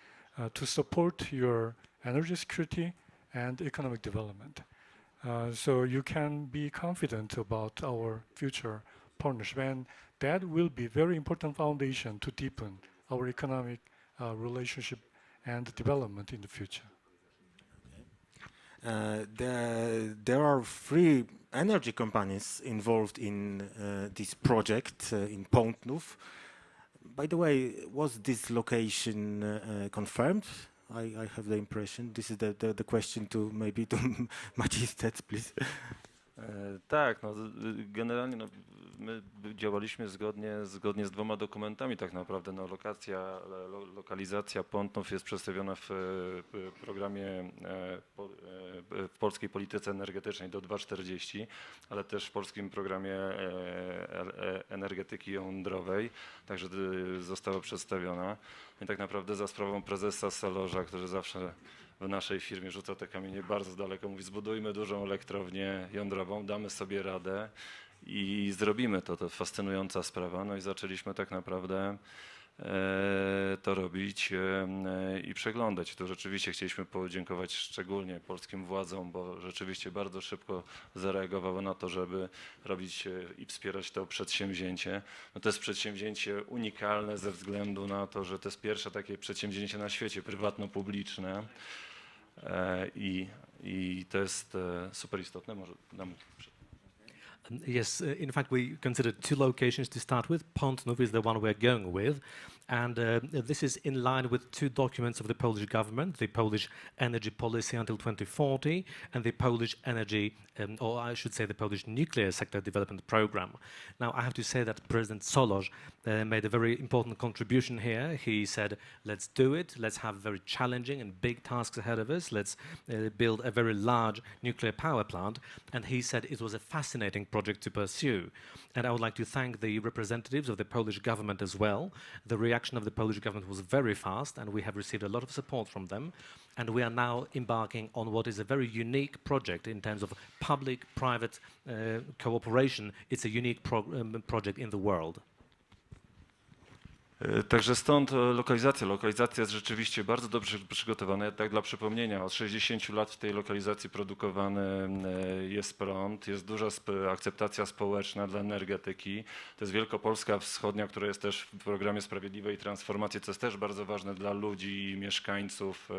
to support your energy security and economic development. So you can be confident about our future partnership, and that will be very important foundation to deepen our economic relationship and development in the future. There are 3 energy companies involved in this project in Pątnów. By the way, was this location confirmed? I have the impression. This is the question to maybe to Maciej, please. Tak, no, generalnie no, my działaliśmy zgodnie z dwoma dokumentami tak naprawdę. No, lokalizacja Pątnów jest przedstawiona w programie w polskiej polityce energetycznej do 2040, ale też w polskim programie energetyki jądrowej, także została przedstawiona. I tak naprawdę za sprawą prezesa Solorza, który zawsze w naszej firmie rzuca te kamienie bardzo daleko, mówi zbudujmy dużą elektrownię jądrową, damy sobie radę i zrobimy to. To fascynująca sprawa. No i zaczęliśmy tak naprawdę to robić i przeglądać. Tu rzeczywiście chcieliśmy podziękować szczególnie polskim władzom, bo rzeczywiście bardzo szybko zareagowały na to, żeby robić i wspierać to przedsięwzięcie. No to jest przedsięwzięcie unikalne ze względu na to, że to jest pierwsze takie przedsięwzięcie na świecie, prywatno-publiczne i to jest super istotne. Może dam. Yes, in fact, we considered two locations to start with. Pątnów is the one we're going with. And this is in line with two documents of the Polish government, the Polish energy policy until 2040 and the Polish energy, or I should say the Polish nuclear sector development program. Now, I have to say that President Solorz made a very important contribution here. He said, let's do it. Let's have very challenging and big tasks ahead of us. Let's build a very large nuclear power plant. And he said it was a fascinating project to pursue. And I would like to thank the representatives of the Polish government as well. The reaction of the Polish government was very fast, and we have received a lot of support from them. And we are now embarking on what is a very unique project in terms of public-private cooperation. It's a unique project in the world. Także stąd lokalizacja. Lokalizacja jest rzeczywiście bardzo dobrze przygotowana. Tak dla przypomnienia, od 60 lat w tej lokalizacji produkowany jest prąd, jest duża akceptacja społeczna dla energetyki. To jest Wielkopolska Wschodnia, która jest też w programie Sprawiedliwej Transformacji, co jest też bardzo ważne dla ludzi i mieszkańców,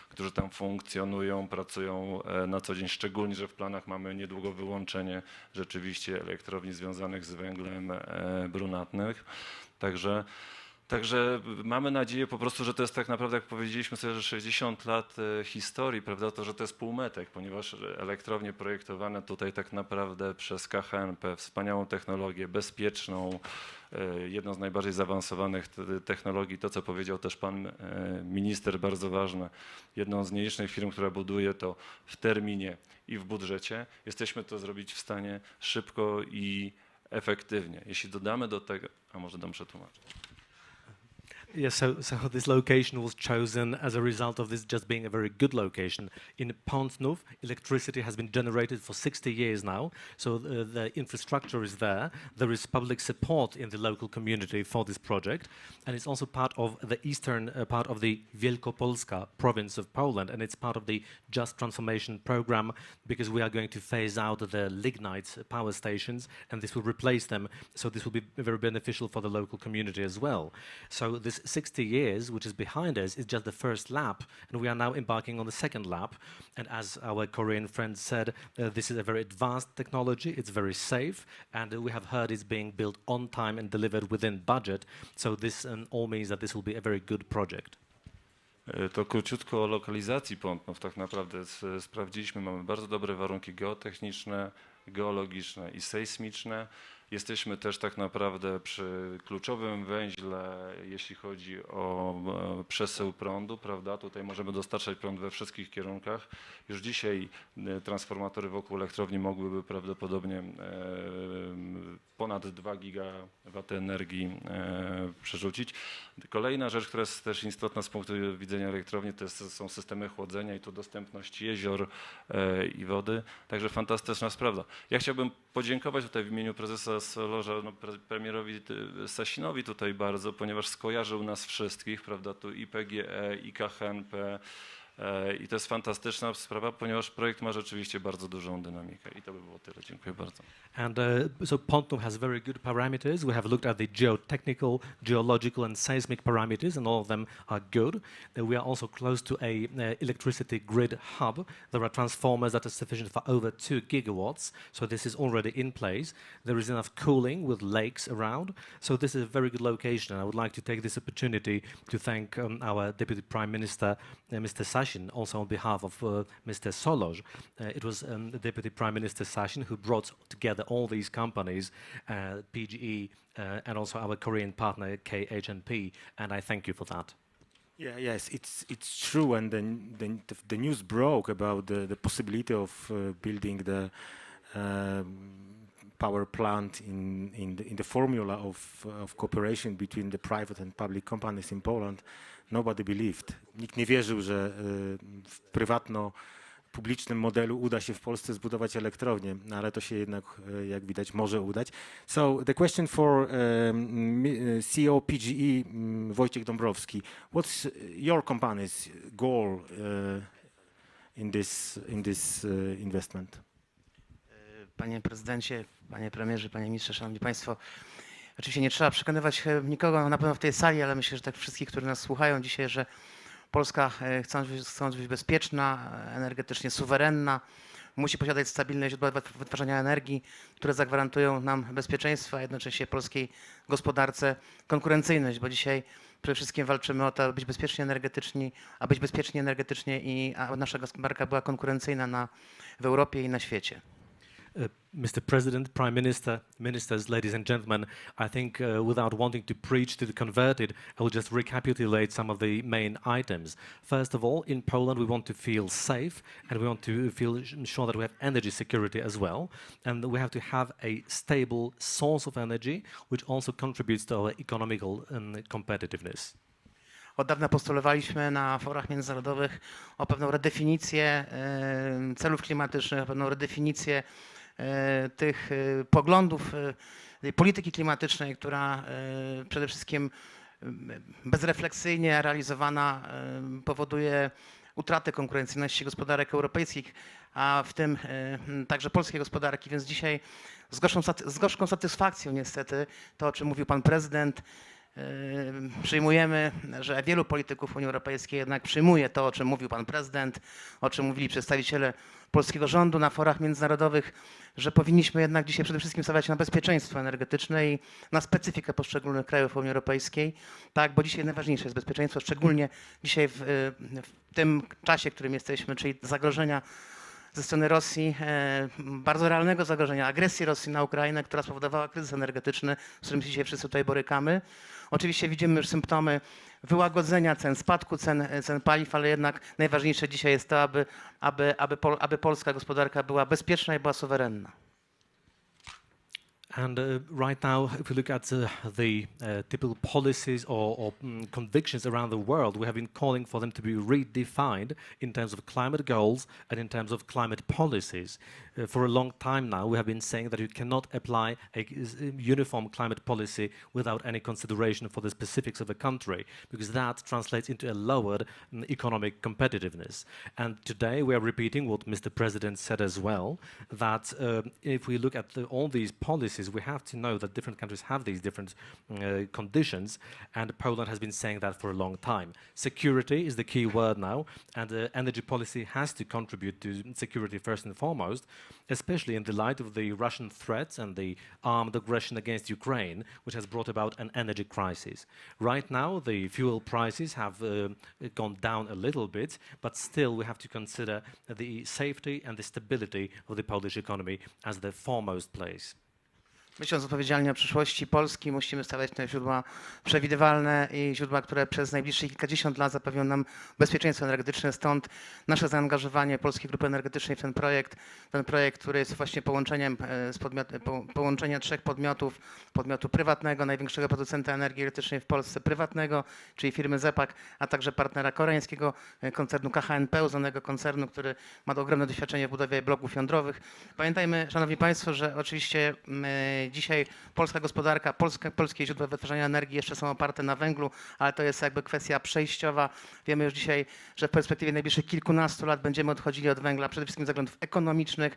którzy tam funkcjonują, pracują na co dzień. Szczególnie, że w planach mamy niedługo wyłączenie rzeczywiście elektrowni związanych z węglem brunatnym. Także mamy nadzieję po prostu, że to jest tak naprawdę, jak powiedzieliśmy sobie, że 60 lat historii, prawda, to że to jest półmetek, ponieważ elektrownie projektowane tutaj tak naprawdę przez KHNP, wspaniałą technologię, bezpieczną, jedną z najbardziej zaawansowanych technologii, to co powiedział też pan minister, bardzo ważne, jedną z nielicznych firm, która buduje to w terminie i w budżecie. Jesteśmy to zrobić w stanie szybko i efektywnie. Jeśli dodamy do tego, a może dam przetłumaczyć. Yes, so this location was chosen as a result of this just being a very good location. In Pątnów, electricity has been generated for 60 years now, so the infrastructure is there. There is public support in the local community for this project, and it's also part of the eastern part of the Wielkopolska province of Poland, and it's part of the Just Transformation program because we are going to phase out the lignite power stations, and this will replace them, so this will be very beneficial for the local community as well. So this 60 years, which is behind us, is just the first lap, and we are now embarking on the second lap. And as our Korean friend said, this is a very advanced technology, it's very safe, and we have heard it's being built on time and delivered within budget. So this all means that this will be a very good project. To króciutko o lokalizacji Pątnów. Tak naprawdę sprawdziliśmy, mamy bardzo dobre warunki geotechniczne, geologiczne i sejsmiczne. Jesteśmy też tak naprawdę przy kluczowym węźle, jeśli chodzi o przesył prądu, prawda? Tutaj możemy dostarczać prąd we wszystkich kierunkach. Już dzisiaj transformatory wokół elektrowni mogłyby prawdopodobnie ponad 2 gigawatty energii przerzucić. Kolejna rzecz, która jest też istotna z punktu widzenia elektrowni, to są systemy chłodzenia i tu dostępność jezior i wody. Także fantastyczna sprawa. Ja chciałbym podziękować tutaj w imieniu prezesa Solorza, premierowi Sasinowi tutaj bardzo, ponieważ skojarzył nas wszystkich, prawda, tu i PGE, i KHNP, i to jest fantastyczna sprawa, ponieważ projekt ma rzeczywiście bardzo dużą dynamikę. I to by było tyle. Dziękuję bardzo. And so Pątnów has very good parameters. We have looked at the geotechnical, geological and seismic parameters, and all of them are good. We are also close to a electricity grid hub. There are transformers that are sufficient for over 2 gigawatts, so this is already in place. There is enough cooling with lakes around, so this is a very good location. And I would like to take this opportunity to thank our Deputy Prime Minister, Mr. Sasin, Sasin, also on behalf of Mr. Solos. It was the Deputy Prime Minister Sasin who brought together all these companies, PGE, and also our Korean partner KHNP, and I thank you for that. Yeah, yes, it's true, and then the news broke about the possibility of building the power plant in the formula of cooperation between the private and public companies in Poland. Nobody believed. Nikt nie wierzył, że w prywatno-publicznym modelu uda się w Polsce zbudować elektrownię, no ale to się jednak, jak widać, może udać. So the question for CEO PGE, Wojciech Dąbrowski. What's your company's goal in this investment? Panie prezydencie, panie premierze, panie ministrze, szanowni państwo. Oczywiście nie trzeba przekonywać nikogo na pewno w tej sali, ale myślę, że tak wszystkich, którzy nas słuchają dzisiaj, że Polska, chcąc być bezpieczna, energetycznie suwerenna, musi posiadać stabilne źródła wytwarzania energii, które zagwarantują nam bezpieczeństwo, a jednocześnie polskiej gospodarce konkurencyjność, bo dzisiaj przede wszystkim walczymy o to, aby być bezpieczni energetycznie i aby nasza gospodarka była konkurencyjna w Europie i na świecie. Mr. President, Prime Minister, Ministers, ladies and gentlemen, I think without wanting to preach to the converted, I will just recapitulate some of the main items. First of all, in Poland we want to feel safe and we want to feel sure that we have energy security as well, and we have to have a stable source of energy which also contributes to our economical competitiveness. Od dawna postulowaliśmy na forach międzynarodowych o pewną redefinicję celów klimatycznych, o pewną redefinicję tych poglądów, tej polityki klimatycznej, która przede wszystkim bezrefleksyjnie realizowana powoduje utratę konkurencyjności gospodarek europejskich, a w tym także polskiej gospodarki. Więc dzisiaj z gorzką satysfakcją niestety to, o czym mówił pan prezydent, przyjmujemy, że wielu polityków Unii Europejskiej jednak przyjmuje to, o czym mówił pan prezydent, o czym mówili przedstawiciele polskiego rządu na forach międzynarodowych, że powinniśmy jednak dzisiaj przede wszystkim stawiać na bezpieczeństwo energetyczne i na specyfikę poszczególnych krajów Unii Europejskiej, tak, bo dzisiaj najważniejsze jest bezpieczeństwo, szczególnie dzisiaj w tym czasie, w którym jesteśmy, czyli zagrożenia ze strony Rosji, bardzo realnego zagrożenia, agresji Rosji na Ukrainę, która spowodowała kryzys energetyczny, z którym się dzisiaj wszyscy tutaj borykamy. Oczywiście widzimy już symptomy wyłagodzenia cen, spadku cen paliw, ale jednak najważniejsze dzisiaj jest to, aby polska gospodarka była bezpieczna i była suwerenna. And right now, if we look at the typical policies or convictions around the world, we have been calling for them to be redefined in terms of climate goals and in terms of climate policies. For a long time now, we have been saying that you cannot apply a uniform climate policy without any consideration for the specifics of a country, because that translates into a lowered economic competitiveness. And today we are repeating what Mr. President said as well, that if we look at all these policies, we have to know that different countries have these different conditions, and Poland has been saying that for a long time. Security is the key word now, and energy policy has to contribute to security first and foremost, especially in the light of the Russian threats and the armed aggression against Ukraine, which has brought about an energy crisis. Right now, the fuel prices have gone down a little bit, but still we have to consider the safety and the stability of the Polish economy as the foremost place. Myśląc odpowiedzialnie o przyszłości Polski, musimy stawiać na źródła przewidywalne i źródła, które przez najbliższe kilkadziesiąt lat zapewnią nam bezpieczeństwo energetyczne. Stąd nasze zaangażowanie Polskiej Grupy Energetycznej w ten projekt, który jest właśnie połączenia trzech podmiotów, podmiotu prywatnego, największego producenta energii elektrycznej w Polsce, prywatnego, czyli firmy ZEPAK, a także partnera koreańskiego koncernu KHNP, uznanego koncernu, który ma ogromne doświadczenie w budowie bloków jądrowych. Pamiętajmy, szanowni państwo, że oczywiście dzisiaj polska gospodarka, polskie źródła wytwarzania energii jeszcze są oparte na węglu, ale to jest jakby kwestia przejściowa. Wiemy już dzisiaj, że w perspektywie najbliższych kilkunastu lat będziemy odchodzili od węgla, przede wszystkim ze względów ekonomicznych.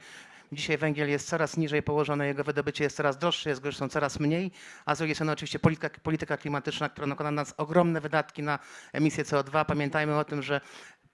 Dzisiaj węgiel jest coraz niżej położony, jego wydobycie jest coraz droższe, jest go zresztą coraz mniej, a z drugiej strony oczywiście polityka klimatyczna, która nakłada na nas ogromne wydatki na emisję CO2. Pamiętajmy o tym, że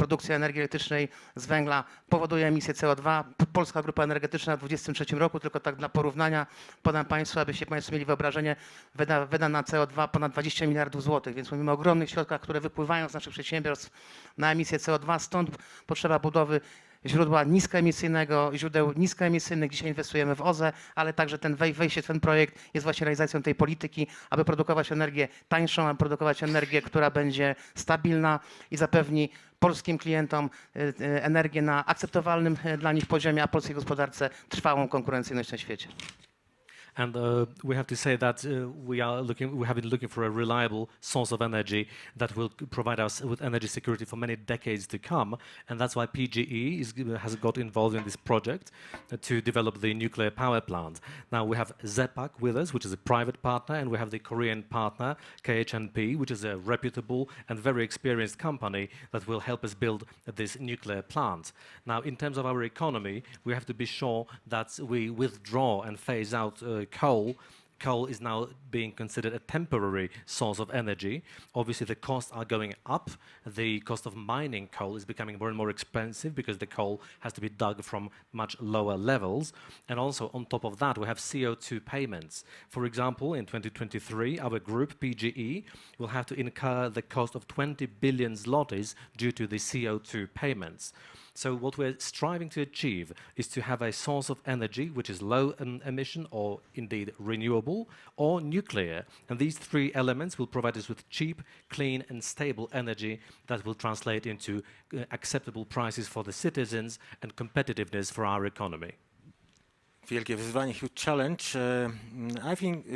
produkcja energii elektrycznej z węgla powoduje emisję CO2. Polska Grupa Energetyczna w 2023 roku, tylko tak dla porównania podam Państwu, abyście Państwo mieli wyobrażenie, wyda na CO2 ponad 20 miliardów złotych, więc mówimy o ogromnych środkach, które wypływają z naszych przedsiębiorstw na emisję CO2, stąd potrzeba budowy źródeł niskoemisyjnych. Dzisiaj inwestujemy w OZE, ale także wejście w ten projekt jest właśnie realizacją tej polityki, aby produkować energię tańszą, aby produkować energię, która będzie stabilna i zapewni polskim klientom energię na akceptowalnym dla nich poziomie, a polskiej gospodarce trwałą konkurencyjność na świecie. And we have to say that we have been looking for a reliable source of energy that will provide us with energy security for many decades to come. And that's why PGE has got involved in this project to develop the nuclear power plant. Now we have ZEPAC with us, which is a private partner, and we have the Korean partner, KHNP, which is a reputable and very experienced company that will help us build this nuclear plant. Now, in terms of our economy, we have to be sure that we withdraw and phase out coal. Coal is now being considered a temporary source of energy. Obviously, the costs are going up. The cost of mining coal is becoming more and more expensive because the coal has to be dug from much lower levels. And also, on top of that, we have CO2 payments. For example, in 2023, our group, PGE, will have to incur the cost of 20 billion zlotys due to the CO2 payments. So what we're striving to achieve is to have a source of energy which is low emission or indeed renewable or nuclear. And these three elements will provide us with cheap, clean and stable energy that will translate into acceptable prices for the citizens and competitiveness for our economy. Wielkie wyzwanie, huge challenge.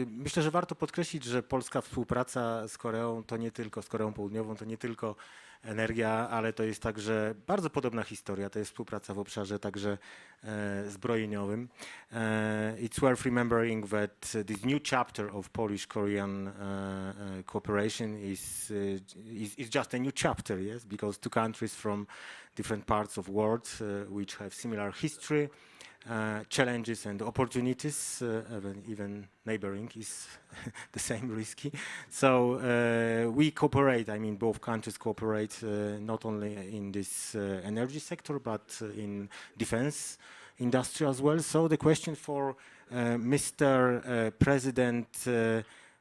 Myślę, że warto podkreślić, że polska współpraca z Koreą to nie tylko, z Koreą Południową, to nie tylko energia, ale to jest także bardzo podobna historia. To jest współpraca w obszarze także zbrojeniowym. It's worth remembering that this new chapter of Polish-Korean cooperation is just a new chapter, yes, because two countries from different parts of the world which have similar history, challenges and opportunities, even neighboring is the same risky. So we cooperate, I mean both countries cooperate not only in this energy sector but in defense industry as well. So the question for Mr. President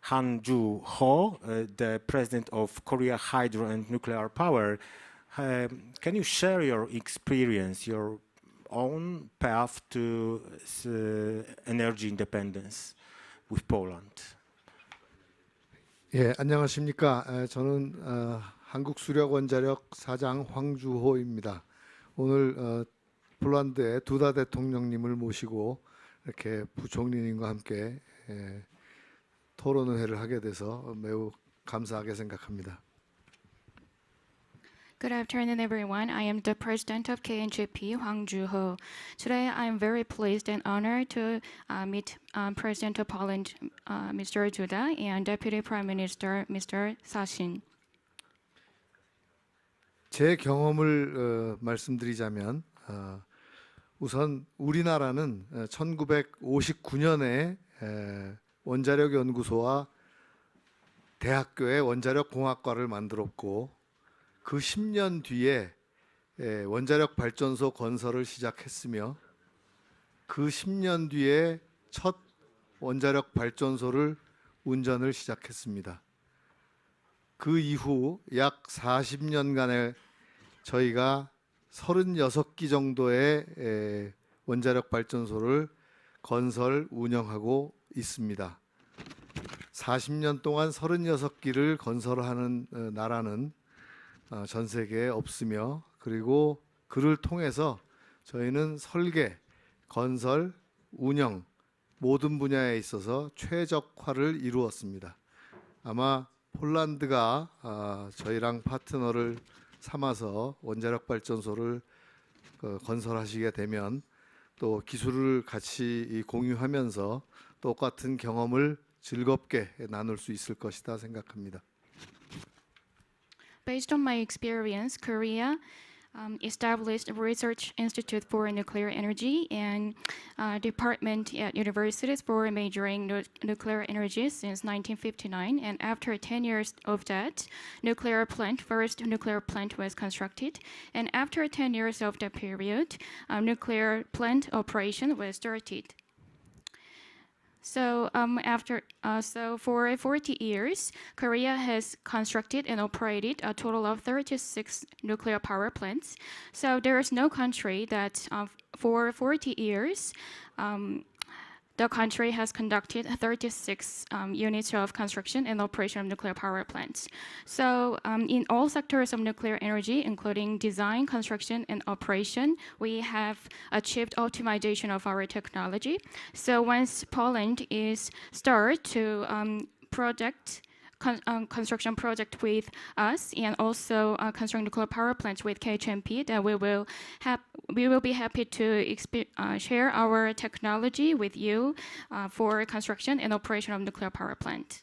Han Ju-ho, the President of Korea Hydro and Nuclear Power, can you share your experience, your own path to energy independence with Poland? 예, 안녕하십니까. 저는 한국수력원자력 사장 황주호입니다. 오늘 폴란드의 두다 대통령님을 모시고 이렇게 부총리님과 함께 토론회를 하게 돼서 매우 감사하게 생각합니다. Good afternoon, everyone. I am the president of KNGP, Hwang Ju-ho. Today, I am very pleased and honored to meet President of Poland, Mr. Duda, and Deputy Prime Minister, Mr. Sasin. 제 경험을 말씀드리자면 우선 우리나라는 1959년에 원자력연구소와 대학교에 원자력공학과를 만들었고 그 10년 뒤에 원자력 발전소 건설을 시작했으며 그 10년 뒤에 첫 원자력 발전소를 운전을 시작했습니다. 그 이후 약 40년간의 저희가 36기 정도의 원자력 발전소를 건설, 운영하고 있습니다. 40년 동안 36기를 건설하는 나라는 전 세계에 없으며 그리고 그를 통해서 저희는 설계, 건설, 운영 모든 분야에 있어서 최적화를 이루었습니다. 아마 폴란드가 저희랑 파트너를 삼아서 원자력 발전소를 건설하시게 되면 또 기술을 같이 공유하면서 똑같은 경험을 즐겁게 나눌 수 있을 것이다 생각합니다. Based on my experience, Korea established a research institute for nuclear energy and department at universities for majoring nuclear energy since 1959. And after 10 years of that, first nuclear plant was constructed. And after 10 years of that period, nuclear plant operation was started. So for 40 years, Korea has constructed and operated a total of 36 nuclear power plants. So there is no country that for 40 years, the country has conducted 36 units of construction and operation of nuclear power plants. So in all sectors of nuclear energy, including design, construction, and operation, we have achieved optimization of our technology. So once Poland is start to construction project with us and also construct nuclear power plants with KHNP, that we will be happy to share our technology with you for construction and operation of nuclear power plant.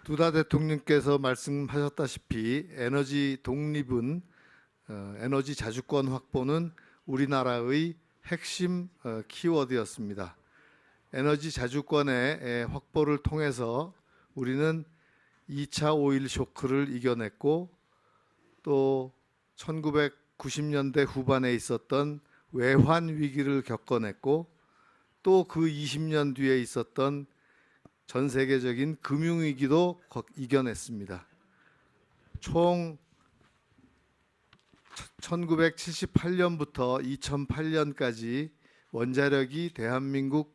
두다 대통령께서 말씀하셨다시피 에너지 독립은 에너지 자주권 확보는 우리나라의 핵심 키워드였습니다. 에너지 자주권의 확보를 통해서 우리는 2차 오일 쇼크를 이겨냈고 또 1990년대 후반에 있었던 외환 위기를 겪어냈고 또 그 20년 뒤에 있었던 전 세계적인 금융 위기도 이겨냈습니다. 총 1978년부터 2008년까지 원자력이 대한민국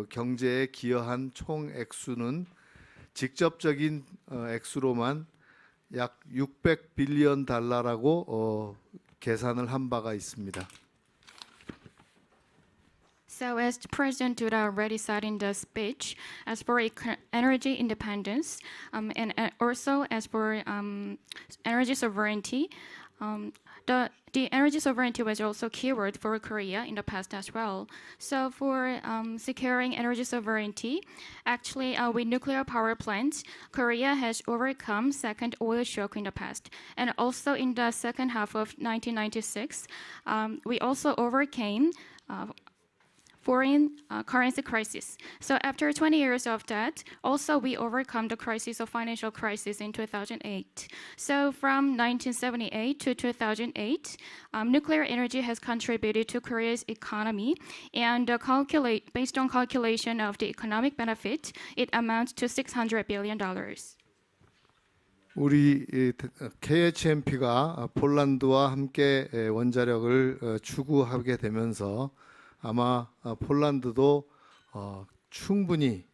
경제에 기여한 총 액수는 직접적인 액수로만 약 600빌리언 달러라고 계산을 한 바가 있습니다. So as President Duda already said in the speech, as for energy independence and also as for energy sovereignty, the energy sovereignty was also keyword for Korea in the past as well. So for securing energy sovereignty, actually with nuclear power plants, Korea has overcome second oil shock in the past. And also in the second half of 1996, we also overcame foreign currency crisis. So after 20 years of that, also we overcome the crisis of financial crisis in 2008. So from 1978 to 2008, nuclear energy has contributed to Korea's economy, and based on calculation of the economic benefit, it amounts to $600 billion. 우리 KHNP가 폴란드와 함께 원자력을 추구하게 되면서 아마 폴란드도 충분히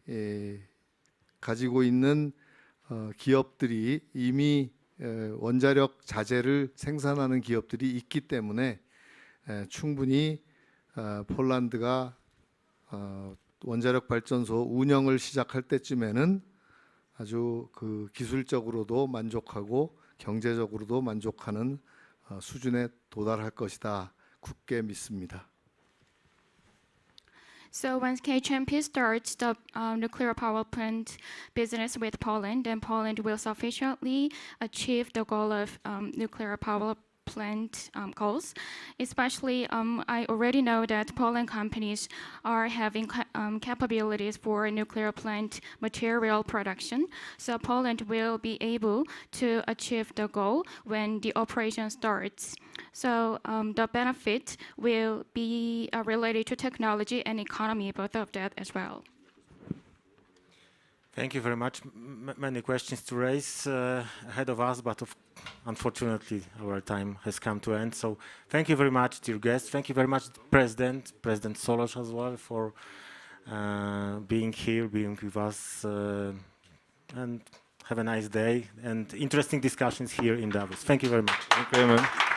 가지고 있는 기업들이 이미 원자력 자재를 생산하는 기업들이 있기 때문에 충분히 폴란드가 원자력 발전소 운영을 시작할 때쯤에는 아주 그 기술적으로도 만족하고 경제적으로도 만족하는 수준에 도달할 것이다. 굳게 믿습니다. So once KHNP starts the nuclear power plant business with Poland, then Poland will sufficiently achieve the goal of nuclear power plant goals. Especially, I already know that Poland companies are having capabilities for nuclear plant material production. So Poland will be able to achieve the goal when the operation starts. So the benefit will be related to technology and economy, both of that as well. Thank you very much. Many questions to raise ahead of us, but unfortunately our time has come to an end. So thank you very much, dear guests. Thank you very much, President Solos as well, for being here, being with us, and have a nice day and interesting discussions here in Davos. Thank you very much. Dziękujemy.